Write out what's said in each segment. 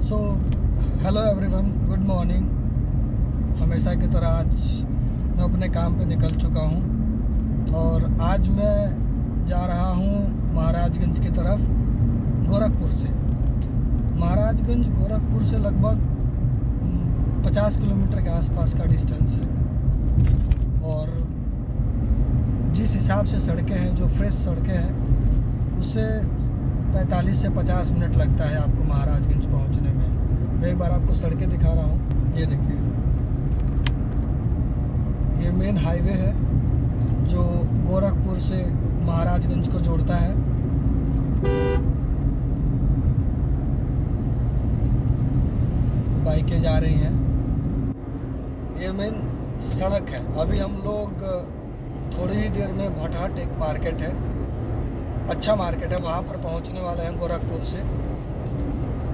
So hello everyone, good morning. हमेशा की तरह आज मैं अपने काम पे निकल चुका हूँ और आज मैं जा रहा हूँ महाराजगंज की तरफ गोरखपुर से। महाराजगंज गोरखपुर से लगभग 50 किलोमीटर के आसपास का डिस्टेंस है और जिस हिसाब से सड़कें हैं, जो फ्रेश सड़कें हैं, उससे 45 से 50 मिनट लगता है आपको महाराजगंज पहुंचने में। मैं एक बार आपको सड़कें दिखा रहा हूं। ये देखिए, ये मेन हाईवे है जो गोरखपुर से महाराजगंज को जोड़ता है। बाइकें जा रही हैं। ये मेन सड़क है। अभी हम लोग थोड़ी ही देर में भटहट, एक मार्केट है, अच्छा मार्केट है, वहाँ पर पहुँचने वाले हैं गोरखपुर से।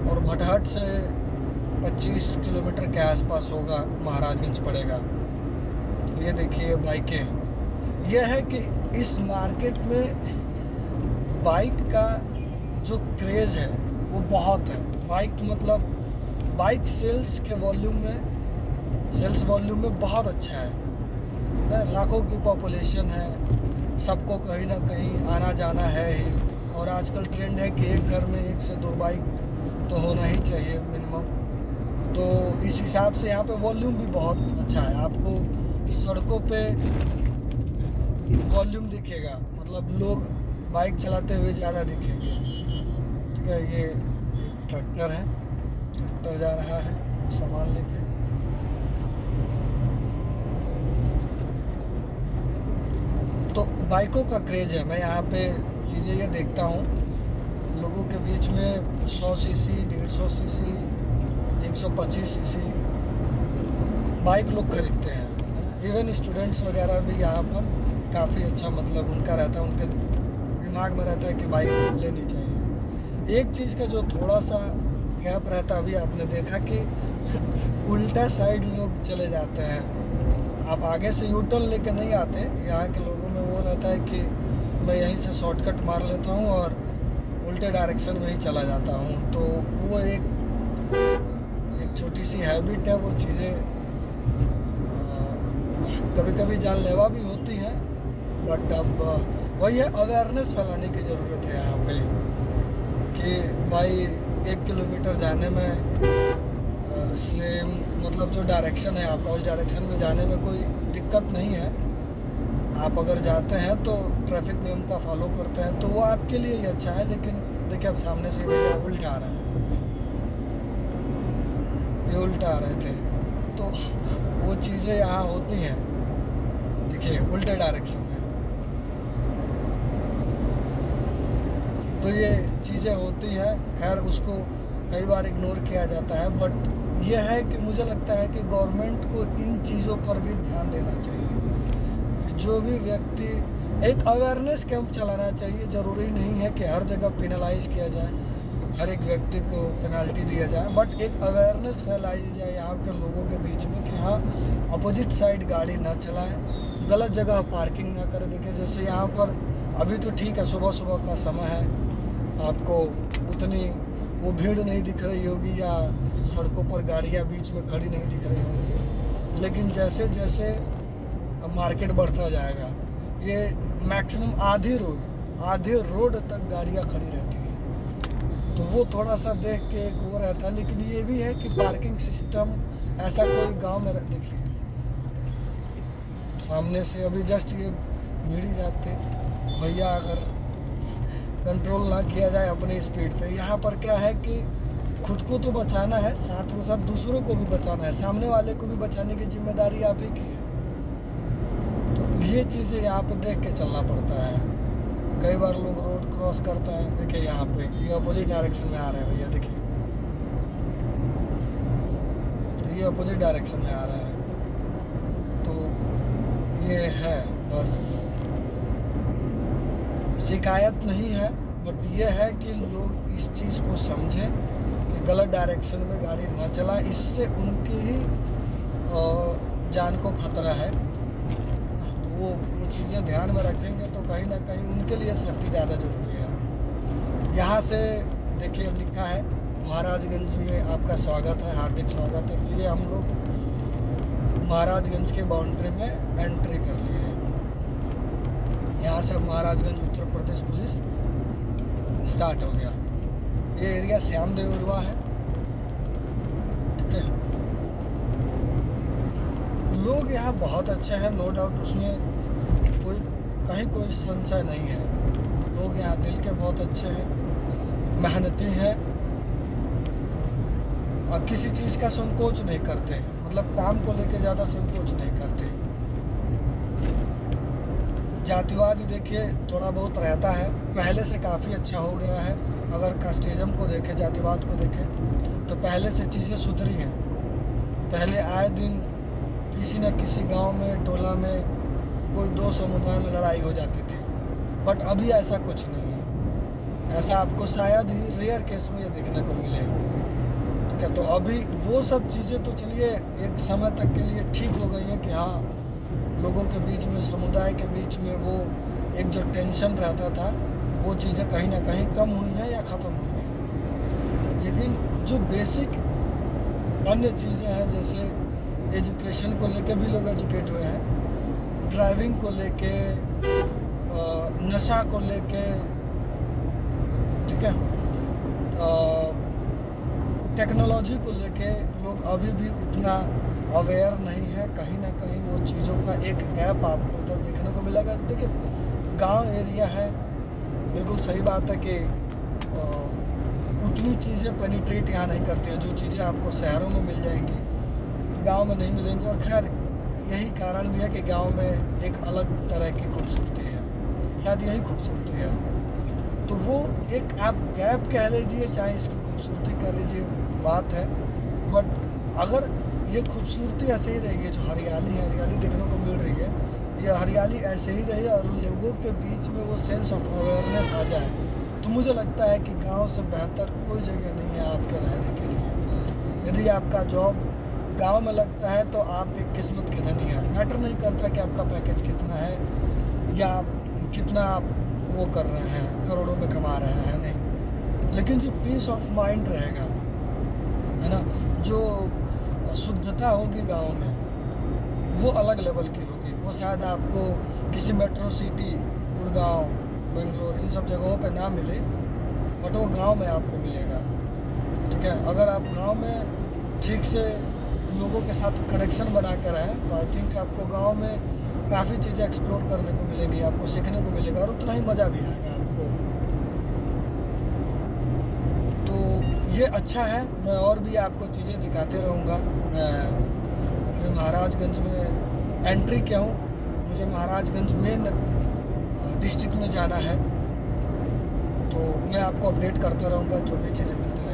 और भटहट से 25 किलोमीटर के आसपास होगा, महाराजगंज पड़ेगा। तो ये देखिए बाइकें। यह है कि इस मार्केट में बाइक का जो क्रेज़ है वो बहुत है। बाइक मतलब बाइक सेल्स वॉल्यूम में बहुत अच्छा है। लाखों की पॉपुलेशन है, सबको कहीं ना कहीं आना जाना है ही। और आजकल ट्रेंड है कि एक घर में 1 से 2 बाइक तो होना ही चाहिए मिनिमम। तो इस हिसाब से यहाँ पे वॉल्यूम भी बहुत अच्छा है। आपको सड़कों पे वॉल्यूम दिखेगा, मतलब लोग बाइक चलाते हुए ज़्यादा दिखेंगे। ठीक है, ये एक ट्रैक्टर है, ट्रैक्टर जा रहा है सामान लेके। तो बाइकों का क्रेज़ है। मैं यहाँ पे चीज़ें ये देखता हूँ, लोगों के बीच में 100 सीसी, 150 सीसी, 125 सीसी बाइक लोग खरीदते हैं। इवन स्टूडेंट्स वगैरह भी यहाँ पर काफ़ी अच्छा, मतलब उनका रहता है, उनके दिमाग में रहता है कि बाइक लेनी चाहिए। एक चीज़ का जो थोड़ा सा गैप रहता है, अभी आपने देखा कि उल्टा साइड लोग चले जाते हैं। आप आगे से यू टर्न लेकर नहीं आते। यहाँ के लोगों में वो रहता है कि मैं यहीं से शॉर्टकट मार लेता हूँ और उल्टे डायरेक्शन में ही चला जाता हूँ। तो वो एक छोटी सी हैबिट है। वो चीज़ें कभी कभी जानलेवा भी होती हैं, बट अब वही है, अवेयरनेस फैलाने की ज़रूरत है यहाँ पे कि भाई 1 किलोमीटर जाने में सेम, मतलब जो डायरेक्शन है आपका, उस डायरेक्शन में जाने में कोई दिक्कत नहीं है। आप अगर जाते हैं तो ट्रैफिक नियम का फॉलो करते हैं तो वो आपके लिए ही अच्छा है। लेकिन देखिए, अब सामने से उल्टा आ रहे हैं, ये उल्टा आ रहे थे, तो वो चीज़ें यहाँ होती हैं। देखिए, उल्टे डायरेक्शन में तो ये चीज़ें होती हैं। खैर, उसको कई बार इग्नोर किया जाता है, बट यह है कि मुझे लगता है कि गवर्नमेंट को इन चीज़ों पर भी ध्यान देना चाहिए कि जो भी व्यक्ति, एक अवेयरनेस कैंप चलाना चाहिए। ज़रूरी नहीं है कि हर जगह पेनलाइज किया जाए, हर एक व्यक्ति को पेनल्टी दिया जाए, बट एक अवेयरनेस फैलाई जाए यहाँ के लोगों के बीच में कि हाँ, अपोजिट साइड गाड़ी ना चलाएं, गलत जगह पार्किंग ना करें। देखिए, जैसे यहाँ पर अभी तो ठीक है, सुबह सुबह का समय है, आपको उतनी वो भीड़ नहीं दिख रही होगी या सड़कों पर गाड़ियाँ बीच में खड़ी नहीं दिख रही होंगी। लेकिन जैसे जैसे मार्केट बढ़ता जाएगा, ये मैक्सिमम आधी रोड तक गाड़ियाँ खड़ी रहती हैं। तो वो थोड़ा सा देख के एक वो रहता है। लेकिन ये भी है कि पार्किंग सिस्टम ऐसा कोई गांव में देखिए, सामने से अभी जस्ट ये भीड़ जाते भैया, अगर कंट्रोल ना किया जाए अपनी स्पीड पे। यहाँ पर क्या है कि खुद को तो बचाना है, साथ में साथ दूसरों को भी बचाना है, सामने वाले को भी बचाने की जिम्मेदारी आप ही की है। तो ये चीज़ें यहाँ पे देख के चलना पड़ता है। कई बार लोग रोड क्रॉस करते हैं। देखिए, यहाँ पे ये अपोजिट डायरेक्शन में आ रहे हैं भैया, देखिए, तो ये अपोजिट डायरेक्शन में आ रहे हैं। तो ये है, बस शिकायत नहीं है, बट ये है कि लोग इस चीज़ को समझें कि गलत डायरेक्शन में गाड़ी न चलाएं। इससे उनकी ही जान को खतरा है। तो वो चीज़ें ध्यान में रखेंगे तो कहीं ना कहीं उनके लिए सेफ्टी ज़्यादा ज़रूरी है। यहाँ से देखिए लिखा है महाराजगंज में आपका स्वागत है, हार्दिक स्वागत है। तो ये हम लोग महाराजगंज के बाउंड्री में एंट्री कर लिए हैं। यहाँ से महाराजगंज उत्तर प्रदेश पुलिस स्टार्ट हो गया। ये एरिया श्यामदेव उर्वा है, ठीक है। लोग यहाँ बहुत अच्छे हैं, नो डाउट, उसमें कोई संशय नहीं है। लोग यहाँ दिल के बहुत अच्छे हैं, मेहनती हैं और किसी चीज़ का संकोच नहीं करते, मतलब काम को लेके ज़्यादा संकोच नहीं करते। जातिवाद देखिए थोड़ा बहुत रहता है, पहले से काफ़ी अच्छा हो गया है। अगर कास्टिज्म को देखें, जातिवाद को देखें, तो पहले से चीज़ें सुधरी हैं। पहले आए दिन किसी न किसी गांव में, टोला में, कोई दो समुदाय में लड़ाई हो जाती थी, बट अभी ऐसा कुछ नहीं है। ऐसा आपको शायद ही रेयर केस में ये देखने को मिले, ठीक है। तो अभी वो सब चीज़ें तो चलिए एक समय तक के लिए ठीक हो गई हैं कि हाँ, लोगों के बीच में, समुदाय के बीच में वो एक जो टेंशन रहता था, वो चीज़ें कहीं ना कहीं कम हुई हैं या ख़त्म हुई हैं। लेकिन जो बेसिक अन्य चीज़ें हैं, जैसे एजुकेशन को लेके भी लोग एजुकेट हुए हैं, ड्राइविंग को लेके, नशा को लेके, ठीक है, टेक्नोलॉजी को लेके लोग अभी भी उतना अवेयर नहीं है। कहीं ना कहीं वो चीज़ों का एक गैप आपको उधर देखने को मिलेगा। देखिए गांव एरिया है, बिल्कुल सही बात है कि उतनी चीज़ें पेनिट्रेट यहाँ नहीं करती हैं। जो चीज़ें आपको शहरों में मिल जाएंगी, गांव में नहीं मिलेंगी। और खैर यही कारण भी है कि गांव में एक अलग तरह की खूबसूरती है, शायद यही खूबसूरती है। तो वो एक आप गैप कह लीजिए, चाहे इसकी खूबसूरती कह लीजिए, बात है। बट अगर ये खूबसूरती ऐसे ही रहेगी, जो हरियाली देखने को मिल रही है, ये हरियाली ऐसे ही रही और लोगों के बीच में वो सेंस ऑफ अवेयरनेस आ जाए, तो मुझे लगता है कि गांव से बेहतर कोई जगह नहीं है आपके रहने के लिए। यदि आपका जॉब गांव में लगता है तो आप एक किस्मत के धनी हैं। मैटर नहीं करता कि आपका पैकेज कितना है या कितना आप वो कर रहे हैं, करोड़ों में कमा रहे हैं, नहीं। लेकिन जो पीस ऑफ माइंड रहेगा, है ना, जो शुद्धता होगी गांव में, वो अलग लेवल की होगी। वो शायद आपको किसी मेट्रो सिटी, गुड़गांव, बेंगलोर, इन सब जगहों पे ना मिले, बट वो गांव में आपको मिलेगा, ठीक है। अगर आप गांव में ठीक से लोगों के साथ कनेक्शन बना कर रहें, तो आई थिंक आपको गांव में काफ़ी चीज़ें एक्सप्लोर करने को मिलेंगी, आपको सीखने को मिलेगा और उतना ही मज़ा भी आएगा आपको। तो ये अच्छा है, मैं और भी आपको चीज़ें दिखाते रहूँगा। मैं महाराजगंज में एंट्री किया हूँ, मुझे महाराजगंज मेन डिस्ट्रिक्ट में जाना है, तो मैं आपको अपडेट करता रहूँगा जो भी चीज़ें मिलती हैं।